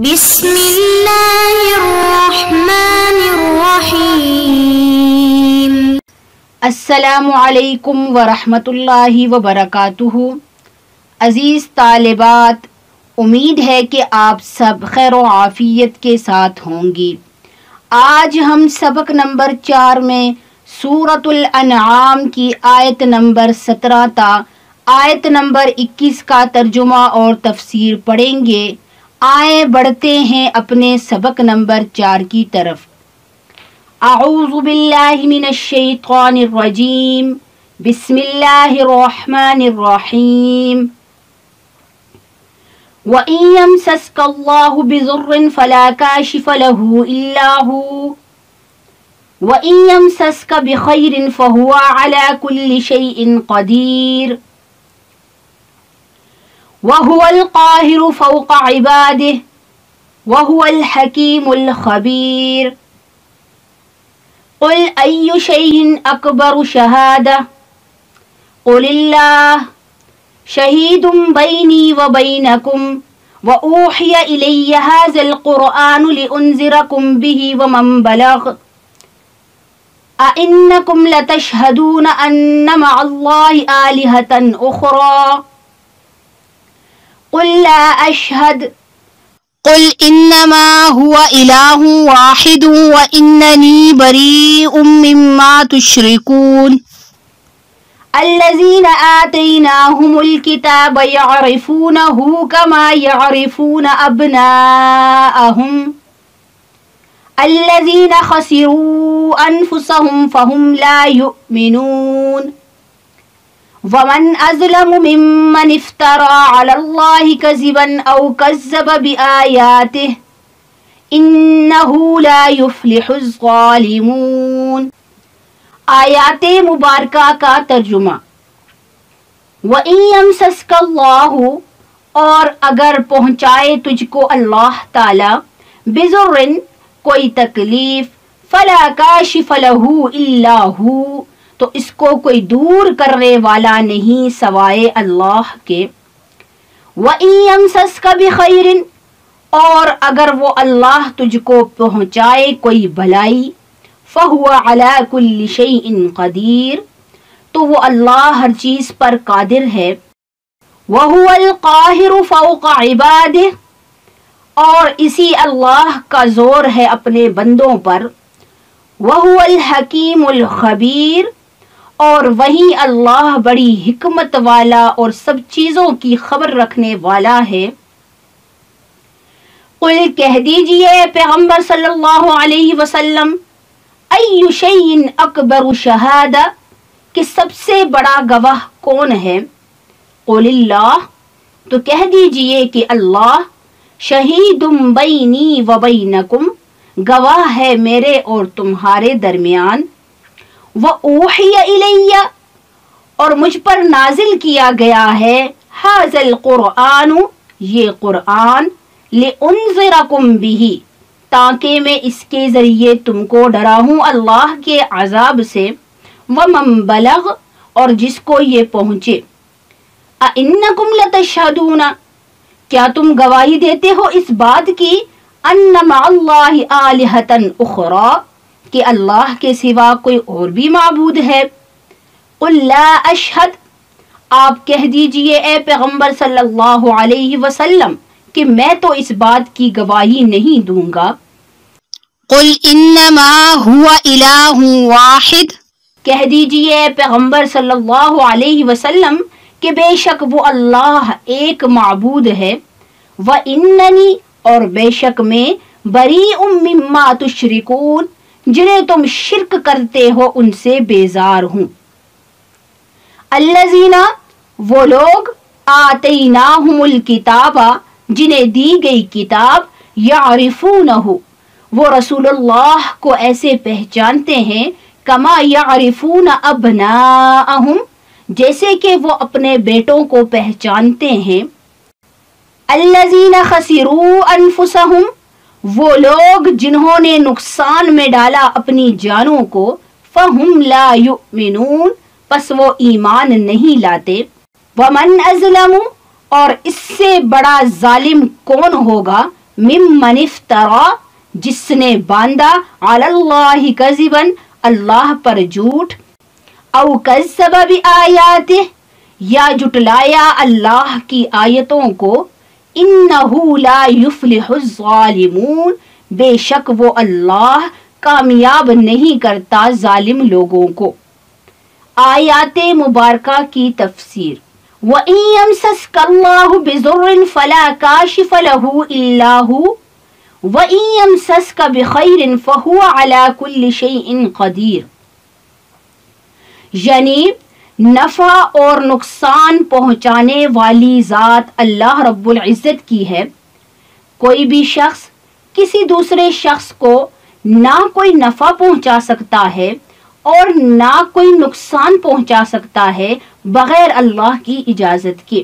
بسم اللہ الرحمن الرحیم۔ السلام علیکم ورحمۃ اللہ وبرکاتہ۔ عزیز طالبات، امید ہے کہ آپ سب خیر و عافیت کے ساتھ ہوں گی۔ آج ہم سبق نمبر 4 میں سورۃ الانعام کی آیت نمبر 17 تا آیت نمبر 21 کا ترجمہ اور تفسیر پڑھیں گے۔ آئیں بڑھتے ہیں اپنے سبق نمبر 4 کی طرف۔ اعوذ باللہ من الشیطان الرجیم، بسم اللہ الرحمن الرحیم۔ وَإِن يَمْسَسْكَ اللَّهُ بِضُرٍّ فَلَا كَاشِفَ لَهُ إِلَّا هُوَ وَإِن يَمْسَسْكَ بِخَيْرٍ فَهُوَ عَلَى كُلِّ شَيْءٍ قَدِيرٌ وَهُوَ الْقَاهِرُ فَوْقَ عِبَادِهِ وَهُوَ الْحَكِيمُ الْخَبِيرُ۔ قُلْ أَيُّ شَيْءٍ أَكْبَرُ شَهَادَةً قُلِ اللَّهُ شَهِيدٌ بَيْنِي وَبَيْنَكُمْ وَأُوحِيَ إِلَيَّ هَذَا الْقُرْآنُ لِأُنذِرَكُمْ بِهِ وَمَنْ بَلَغَ أَإِنَّكُمْ لَتَشْهَدُونَ أَنَّ مَعَ اللَّهِ آلِهَةً أُخْرَى قُلْ لَا أَشْهَدُ قُلْ إِنَّمَا هُوَ إِلَٰهٌ وَاحِدٌ وَإِنَّنِي بَرِيءٌ مِّمَّا تُشْرِكُونَ۔ الَّذِينَ آتَيْنَاهُمُ الْكِتَابَ يَعْرِفُونَهُ كَمَا يَعْرِفُونَ أَبْنَاءَهُمْ الَّذِينَ خَسِرُوا أَنفُسَهُمْ فَهُمْ لَا يُؤْمِنُونَ۔ وَمَنْ أَظْلَمُ مِمَّنِ افْتَرَىٰ عَلَى اللَّهِ كَذِبًا أَوْ كَذَّبَ بِآيَاتِهِ إِنَّهُ لَا يُفْلِحُ الظَّالِمُونَ۔ آیات مبارکہ کا ترجمہ۔ وَإِن يَمْسَسْكَ اللَّهُ، اور اگر پہنچائے تجھ کو اللہ تعالی، بِضُرٍّ کوئی تکلیف، فَلَا كَاشِفَ لَهُ إِلَّا هُوَ، تو اس کو کوئی دور کرنے والا نہیں سوائے اللہ کے۔ وَإِن يَمْسَسْكَ بِخَيْرٍ، اور اگر وہ اللہ تجھ کو پہنچائے کوئی بھلائی، فَهُوَ عَلَى كُلِّ شَيْءٍ قَدِيرٌ، تو وہ اللہ ہر چیز پر قادر ہے۔ وَهُوَ الْقَاهِرُ فَوْقَ عِبَادِهِ، اور اسی اللہ کا زور ہے اپنے بندوں پر۔ وَهُوَ الْحَكِيمُ الْخَبِيرُ، اور وہی اللہ بڑی حکمت والا اور سب چیزوں کی خبر رکھنے والا ہے۔ قل، کہہ دیجئے پیغمبر صلی اللہ علیہ وسلم، ای شیء اکبر شہادہ، کہ سب سے بڑا گواہ کون ہے؟ قل اللہ، تو کہہ دیجئے کہ اللہ، شہید بینی و بینکم، گواہ ہے میرے اور تمہارے درمیان۔ وَأُوحِيَ إِلَيَّ، اور مجھ پر نازل کیا گیا ہے، هَذَا الْقُرْآنُ، یہ قرآن، لِأُنذِرَكُمْ بِهِ، تاکہ میں اس کے ذریعے تم کو ڈراؤں اللہ کے عذاب سے، وَمَنْ بَلَغَ، اور جس کو یہ پہنچے۔ أَإِنَّكُمْ لَتَشْهَدُونَ، کیا تم گواہی دیتے ہو اس بات کی، أَنَّ مَعَ اللَّهِ آلِهَةً أُخْرَى، کہ اللہ کے سوا کوئی اور بھی معبود ہے۔ قُلْ لَا أَشْهَدُ، آپ کہہ دیجئے اے پیغمبر صلی اللہ علیہ وسلم کہ میں تو اس بات کی گواہی نہیں دوں گا۔ قُلْ إِنَّمَا هُوَ إِلَٰهٌ وَاحِدٌ، کہہ دیجئے اے پیغمبر صلی اللہ علیہ وسلم کہ بے شک وہ اللہ ایک معبود ہے۔ وَإِنَّنِي، اور بے شک میں، بَرِيءٌ مِّمَّا تُشْرِكُونَ، جنہیں تم شرک کرتے ہو ان سے بیزار ہوں۔ الذین، وہ لوگ، آتیناہم الکتاب، جنہیں دی گئی کتاب، یعرفونہ، وہ رسول اللہ کو ایسے پہچانتے ہیں، کما یعرفون ابناءہم، جیسے کہ وہ اپنے بیٹوں کو پہچانتے ہیں۔ الذین خسروا انفسہم، وہ لوگ جنہوں نے نقصان میں ڈالا اپنی جانوں کو، فَهُمْ لَا يُؤْمِنُونَ، پس وہ ایمان نہیں لاتے۔ وَمَنْ أَظْلَمُ، اور اس سے بڑا ظالم کون ہوگا، ممن افترا، جس نے باندھا علی اللہ کذبا، اللہ پر جھوٹ، او کذب بآیاتہ، یا جٹلایا اللہ کی آیتوں کو، انہ لا یفلح الظالمون، بے شک وہ اللہ کامیاب نہیں کرتا ظالم لوگوں کو۔ آیات مبارکہ کی تفسیر: وَإِن يَمْسَسْكَ اللَّهُ بِضُرٍّ فَلَا كَاشِفَ لَهُ إِلَّا هُوَ وَإِن يَمْسَسْكَ بِخَيْرٍ فَهُوَ عَلَى كُلِّ شَيْءٍ قَدِيرٌ، یعنی نفع اور نقصان پہنچانے والی ذات اللہ رب العزت کی ہے۔ کوئی بھی شخص کسی دوسرے شخص کو نہ کوئی نفع پہنچا سکتا ہے اور نہ کوئی نقصان پہنچا سکتا ہے بغیر اللہ کی اجازت کے۔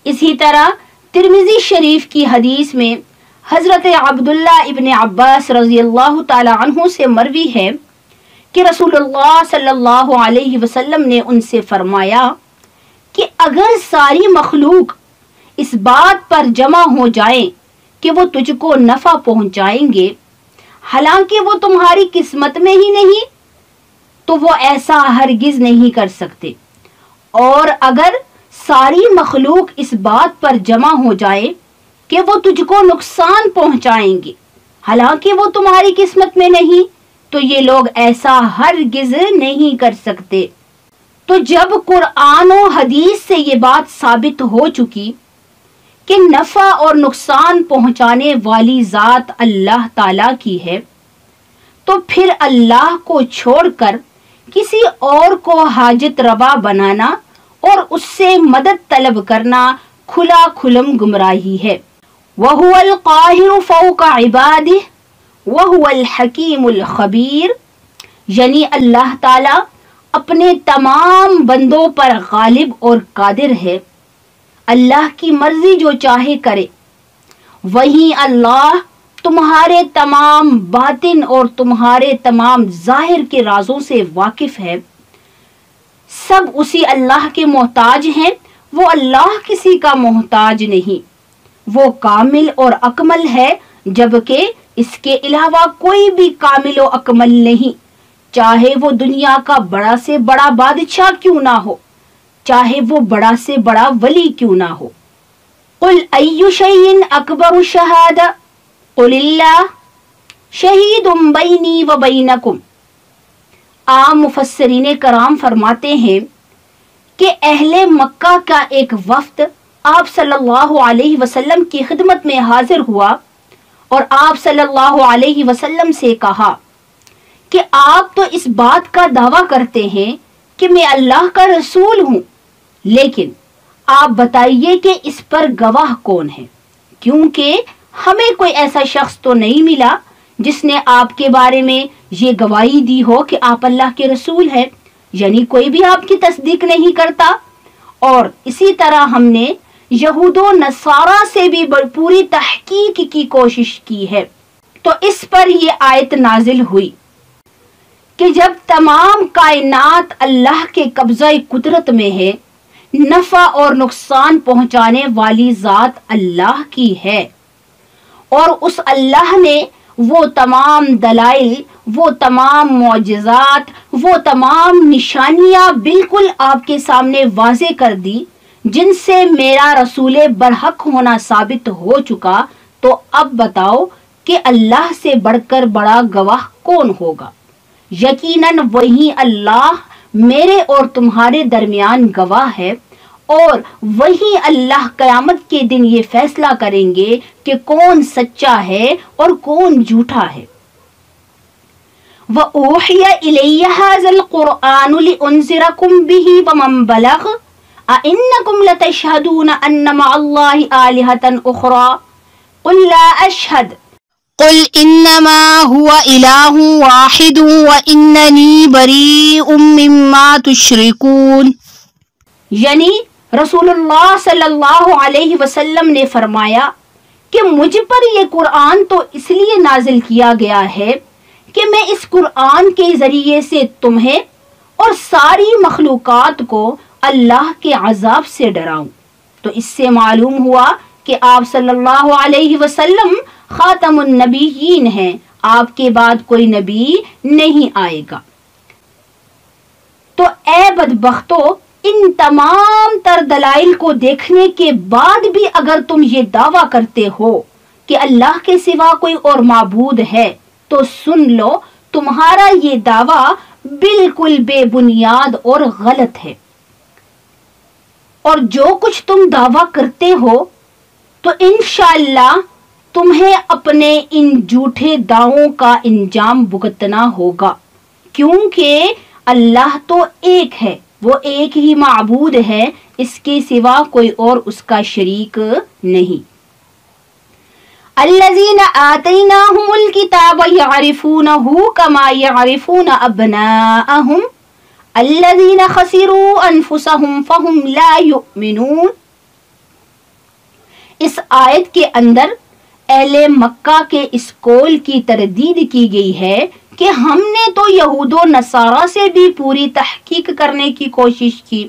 اسی طرح ترمذی شریف کی حدیث میں حضرت عبداللہ ابن عباس رضی اللہ تعالی عنہ سے مروی ہے کہ رسول اللہ صلی اللہ علیہ وسلم نے ان سے فرمایا کہ اگر ساری مخلوق اس بات پر جمع ہو جائیں کہ وہ تجھ کو نفع پہنچائیں گے حالانکہ وہ تمہاری قسمت میں ہی نہیں، تو وہ ایسا ہرگز نہیں کر سکتے، اور اگر ساری مخلوق اس بات پر جمع ہو جائے کہ وہ تجھ کو نقصان پہنچائیں گے حالانکہ وہ تمہاری قسمت میں نہیں، تو یہ لوگ ایسا ہرگز نہیں کر سکتے۔ تو جب قرآن و حدیث سے یہ بات ثابت ہو چکی کہ نفع اور نقصان پہنچانے والی ذات اللہ تعالی کی ہے، تو پھر اللہ کو چھوڑ کر کسی اور کو حاجت روا بنانا اور اس سے مدد طلب کرنا کھلا کھلم گمراہی ہے۔ وَهُوَ الْقَاهِرُ فَوْقَ عِبَادِهِ وَهُوَ الْحَكِيمُ الْخَبِيرُ، یعنی اللہ تعالی اپنے تمام بندوں پر غالب اور قادر ہے، اللہ کی مرضی جو چاہے کرے۔ وہیں اللہ تمہارے تمام باطن اور تمہارے تمام ظاہر کے رازوں سے واقف ہے۔ سب اسی اللہ کے محتاج ہیں، وہ اللہ کسی کا محتاج نہیں۔ وہ کامل اور اکمل ہے، جبکہ اس کے علاوہ کوئی بھی کامل و اکمل نہیں، چاہے وہ دنیا کا بڑا سے بڑا بادشاہ کیوں نہ ہو، چاہے وہ بڑا سے بڑا ولی کیوں نہ ہو۔ قل ای شیء اکبر شہادہ قل اللہ شہید بینی و بینکم۔ عام مفسرین کرام فرماتے ہیں کہ اہل مکہ کا ایک وفد آپ صلی اللہ علیہ وسلم کی خدمت میں حاضر ہوا اور آپ صلی اللہ علیہ وسلم سے کہا کہ آپ تو اس بات کا دعویٰ کرتے ہیں کہ میں اللہ کا رسول ہوں، لیکن آپ بتائیے کہ اس پر گواہ کون ہے، کیونکہ ہمیں کوئی ایسا شخص تو نہیں ملا جس نے آپ کے بارے میں یہ گواہی دی ہو کہ آپ اللہ کے رسول ہیں، یعنی کوئی بھی آپ کی تصدیق نہیں کرتا۔ اور اسی طرح ہم نے یہود و نصارہ سے بھی پوری تحقیق کی کوشش کی ہے۔ تو اس پر یہ آیت نازل ہوئی کہ جب تمام کائنات اللہ کے قبضہ قدرت میں ہے، نفع اور نقصان پہنچانے والی ذات اللہ کی ہے، اور اس اللہ نے وہ تمام دلائل، وہ تمام معجزات، وہ تمام نشانیاں بالکل آپ کے سامنے واضح کر دی جن سے میرا رسول برحق ہونا ثابت ہو چکا، تو اب بتاؤ کہ اللہ سے بڑھ کر بڑا گواہ کون ہوگا؟ یقیناً وہی اللہ میرے اور تمہارے درمیان گواہ ہے، اور وہی اللہ قیامت کے دن یہ فیصلہ کریں گے کہ کون سچا ہے اور کون جھوٹا ہے۔ وَأُوحِيَ إِلَيَّ هَذَا الْقُرْآنُ لِأُنذِرَكُم بِهِ وَمَن بَلَغَ أَإِنَّكُمْ لَتَشْهَدُونَ أَنَّ مَعَ اللَّهِ آلِهَةً أُخْرَى قُل لَّا أَشْهَدُ قُلْ إِنَّمَا هُوَ إِلَٰهٌ وَاحِدٌ وَإِنَّنِي بَرِيءٌ مِّمَّا تُشْرِكُونَ، یعنی رسول اللہ صلی اللہ علیہ وسلم نے فرمایا کہ مجھ پر یہ قرآن تو اس لیے نازل کیا گیا ہے کہ میں اس قرآن کے ذریعے سے تمہیں اور ساری مخلوقات کو اللہ کے عذاب سے ڈراؤں۔ تو اس سے معلوم ہوا کہ آپ صلی اللہ علیہ وسلم خاتم النبیین ہیں، آپ کے بعد کوئی نبی نہیں آئے گا۔ تو اے بدبختو، ان تمام تر دلائل کو دیکھنے کے بعد بھی اگر تم یہ دعویٰ کرتے ہو کہ اللہ کے سوا کوئی اور معبود ہے تو سن لو، تمہارا یہ دعویٰ بالکل بے بنیاد اور غلط ہے۔ اور جو کچھ تم دعویٰ کرتے ہو تو انشاءاللہ تمہیں اپنے ان جھوٹے دعووں کا انجام بھگتنا ہوگا، کیونکہ اللہ تو ایک ہے، وہ ایک ہی معبود ہے، اس کے سوا کوئی اور اس کا شریک نہیں۔ الذین آتیناہم الکتاب یعرفونہ کما یعرفون ابناءہم الذین خسروا انفسہم فہم لا یؤمنون۔ اس آیت کے اندر اہل مکہ کے اس قول کی تردید کی گئی ہے کہ ہم نے تو یہود و نصارہ سے بھی پوری تحقیق کرنے کی کوشش کی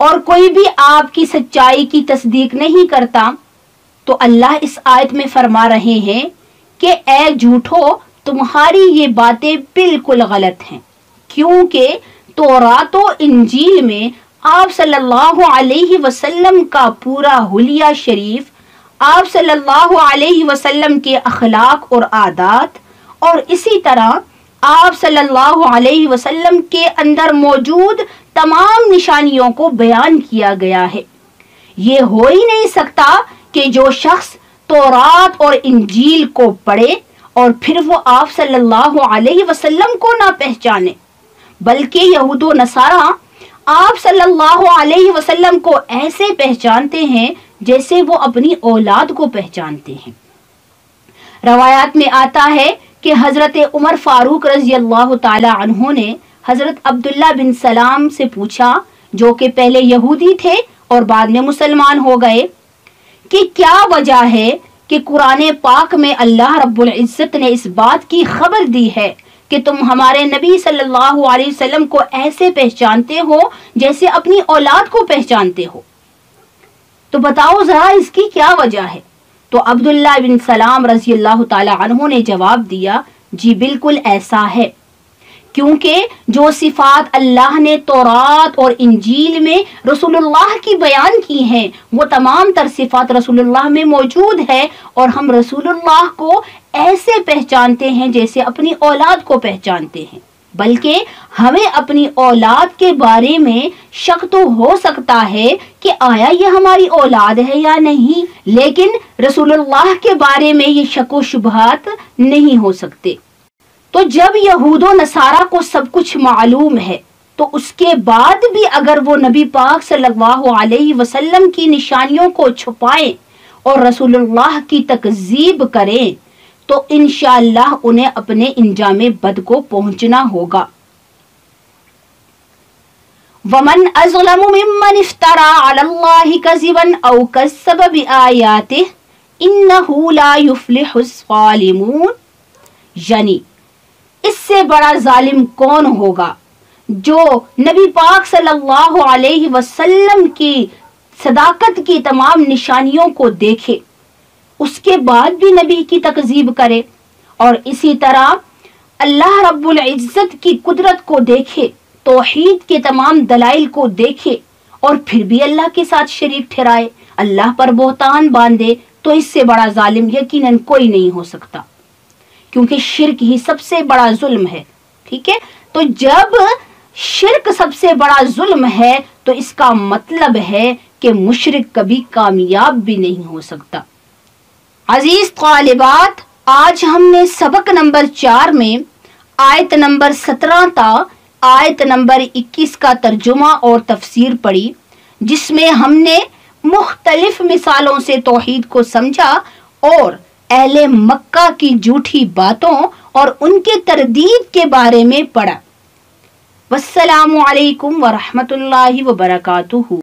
اور کوئی بھی آپ کی سچائی کی تصدیق نہیں کرتا۔ تو اللہ اس آیت میں فرما رہے ہیں کہ اے جھوٹو، تمہاری یہ باتیں بالکل غلط ہیں، کیونکہ تورات و انجیل میں آپ صلی اللہ علیہ وسلم کا پورا حلیہ شریف، آپ صلی اللہ علیہ وسلم کے اخلاق اور عادات، اور اسی طرح آپ صلی اللہ علیہ وسلم کے اندر موجود تمام نشانیوں کو بیان کیا گیا ہے۔ یہ ہو ہی نہیں سکتا کہ جو شخص تورات اور انجیل کو پڑھے اور پھر وہ آپ صلی اللہ علیہ وسلم کو نہ پہچانے، بلکہ یہود و نصارہ آپ صلی اللہ علیہ وسلم کو ایسے پہچانتے ہیں جیسے وہ اپنی اولاد کو پہچانتے ہیں۔ روایات میں آتا ہے کہ حضرت عمر فاروق رضی اللہ تعالی عنہ نے حضرت عبداللہ بن سلام سے پوچھا، جو کہ پہلے یہودی تھے اور بعد میں مسلمان ہو گئے، کہ کیا وجہ ہے کہ قرآن پاک میں اللہ رب العزت نے اس بات کی خبر دی ہے کہ تم ہمارے نبی صلی اللہ علیہ وسلم کو ایسے پہچانتے ہو جیسے اپنی اولاد کو پہچانتے ہو، تو بتاؤ ذرا اس کی کیا وجہ ہے؟ تو عبداللہ بن سلام رضی اللہ تعالی عنہ نے جواب دیا، جی بالکل ایسا ہے، کیونکہ جو صفات اللہ نے تورات اور انجیل میں رسول اللہ کی بیان کی ہیں وہ تمام تر صفات رسول اللہ میں موجود ہے، اور ہم رسول اللہ کو ایسے پہچانتے ہیں جیسے اپنی اولاد کو پہچانتے ہیں، بلکہ ہمیں اپنی اولاد کے بارے میں شک تو ہو سکتا ہے کہ آیا یہ ہماری اولاد ہے یا نہیں، لیکن رسول اللہ کے بارے میں یہ شک و شبہات نہیں ہو سکتے۔ تو جب یہود و نصارہ کو سب کچھ معلوم ہے تو اس کے بعد بھی اگر وہ نبی پاک صلی اللہ علیہ وسلم کی نشانیوں کو چھپائیں اور رسول اللہ کی تکذیب کریں تو انشاءاللہ انہیں اپنے انجام بد کو پہنچنا ہوگا۔ وَمَنْ أَظْلَمُ مِمَّنِ افْتَرَى عَلَى اللَّهِ كَذِبًا أَوْ كَذَّبَ بِآيَاتِهِ إِنَّهُ لَا يُفْلِحُ الظَّالِمُونَ، یعنی اس سے بڑا ظالم کون ہوگا جو نبی پاک صلی اللہ علیہ وسلم کی صداقت کی تمام نشانیوں کو دیکھے، اس کے بعد بھی نبی کی تکذیب کرے، اور اسی طرح اللہ رب العزت کی قدرت کو دیکھے، توحید کے تمام دلائل کو دیکھے اور پھر بھی اللہ کے ساتھ شریک ٹھہرائے، اللہ پر بہتان باندھے، تو اس سے بڑا ظالم یقیناً کوئی نہیں ہو سکتا، کیونکہ شرک ہی سب سے بڑا ظلم ہے۔ ٹھیک ہے، تو جب شرک سب سے بڑا ظلم ہے تو اس کا مطلب ہے کہ مشرک کبھی کامیاب بھی نہیں ہو سکتا۔ عزیز طالبات، آج ہم نے سبق نمبر 4 میں آیت نمبر 17 تا آیت نمبر 21 کا ترجمہ اور تفسیر پڑھی، جس میں ہم نے مختلف مثالوں سے توحید کو سمجھا اور اہل مکہ کی جھوٹی باتوں اور ان کے تردید کے بارے میں پڑھا۔ والسلام علیکم ورحمۃ اللہ وبرکاتہ۔